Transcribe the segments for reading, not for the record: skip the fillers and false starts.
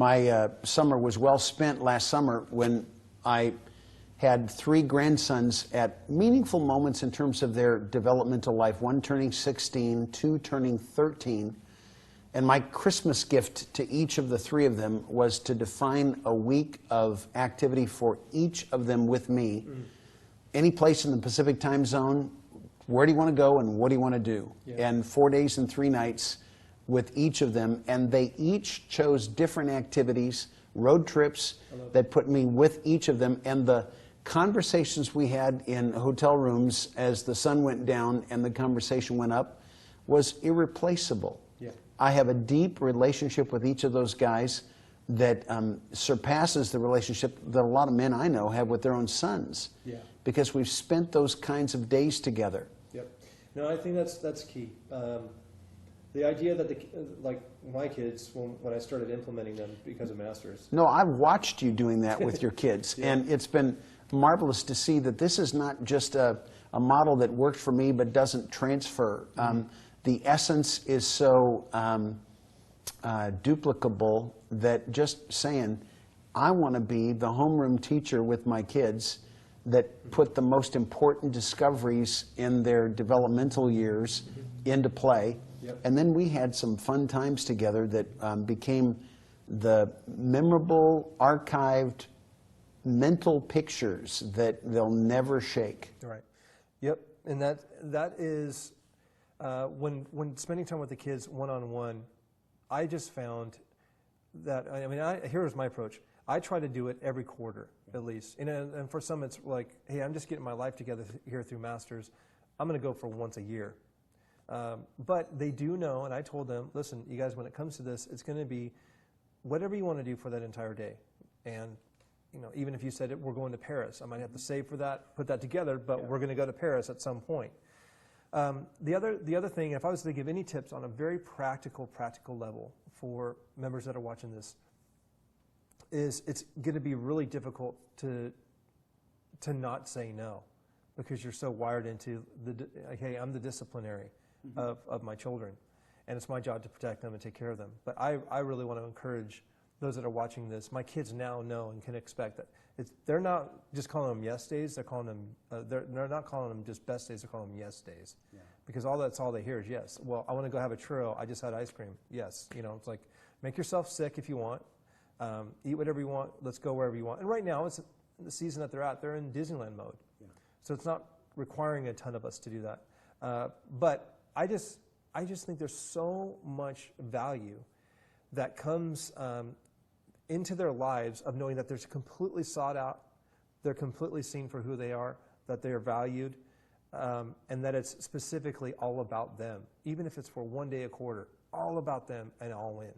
My summer was well spent last summer when I had 3 grandsons at meaningful moments in terms of their developmental life, 1 turning 16, 2 turning 13. And my Christmas gift to each of the 3 of them was to define a week of activity for each of them with me. Any place in the Pacific time zone, where do you want to go and what do you want to do? Yeah. And 4 days and 3 nights with each of them. And they each chose different activities, road trips that put me with each of them. And the conversations we had in hotel rooms as the sun went down and the conversation went up was irreplaceable. Yeah. I have a deep relationship with each of those guys that surpasses the relationship that a lot of men I know have with their own sons. Yeah. Because we've spent those kinds of days together. Yep. No, I think that's key. The idea that like my kids, when I started implementing them because of Masters. No, I've watched you doing that with your kids, yeah. And it's been marvelous to see that this is not just a model that worked for me but doesn't transfer. The essence is so duplicable that just saying, I want to be the homeroom teacher with my kids that put the most important discoveries in their developmental years into play. Yep. And then we had some fun times together that became the memorable, archived mental pictures that they'll never shake. Right. Yep. And that is when spending time with the kids one-on-one, I just found that, I mean, here's my approach. I try to do it every quarter, at least. And for some, it's like, hey, I'm just getting my life together here through Masters. I'm going to go for once a year. But they do know, and I told them, listen, you guys, when it comes to this, it's going to be whatever you want to do for that entire day. And you know, even if you said we're going to Paris, I might have to save for that, put that together, but we're going to go to Paris at some point. The other thing, if I was to give any tips on a very practical level for members that are watching this, is it's going to be really difficult to not say no, because you're so wired into hey, I'm the disciplinary of my children, and it's my job to protect them and take care of them. But I really want to encourage those that are watching this. My kids now know and can expect that they're not just calling them yes days. They're calling them they're not calling them just best days. They're calling them yes days, because that's all they hear is yes. Well, I want to go have a churro. I just had ice cream. Yes, you know, it's like make yourself sick if you want. Eat whatever you want. Let's go wherever you want. And right now, it's the season that they're at. They're in Disneyland mode, so it's not requiring a ton of us to do that. But I just think there's so much value that comes into their lives of knowing that they're completely sought out, they're completely seen for who they are, that they are valued, and that it's specifically all about them, even if it's for one day a quarter, all about them and all in.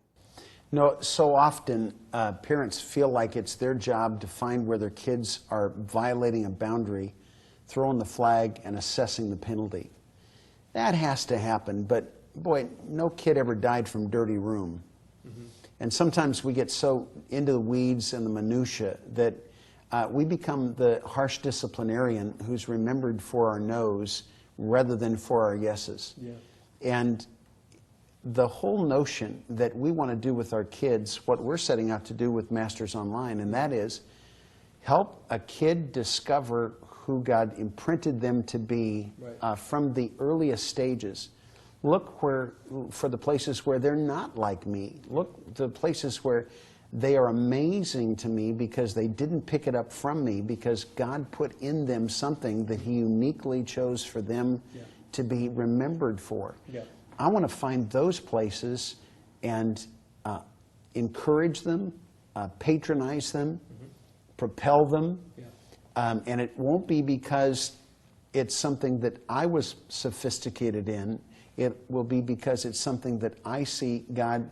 No, so often parents feel like it's their job to find where their kids are violating a boundary, throwing the flag, and assessing the penalty. That has to happen, but boy, no kid ever died from dirty room. And sometimes we get so into the weeds and the minutia that we become the harsh disciplinarian who's remembered for our no's rather than for our yeses. Yeah. And the whole notion that we want to do with our kids what we're setting out to do with Masters Online, and that is help a kid discover who God imprinted them to be from the earliest stages. Look for the places where they're not like me. Look the places where they are amazing to me because they didn't pick it up from me, because God put in them something that He uniquely chose for them to be remembered for. Yeah. I want to find those places and encourage them, patronize them, propel them. Yeah. And it won't be because it's something that I was sophisticated in. It will be because it's something that I see God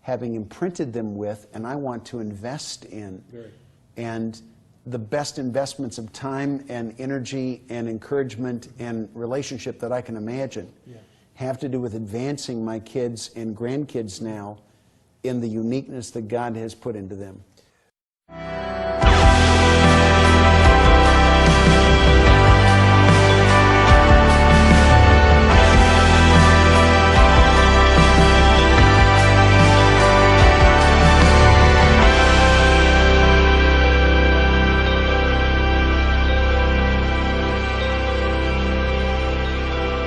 having imprinted them with, and I want to invest in. And the best investments of time and energy and encouragement and relationship that I can imagine have to do with advancing my kids and grandkids now in the uniqueness that God has put into them.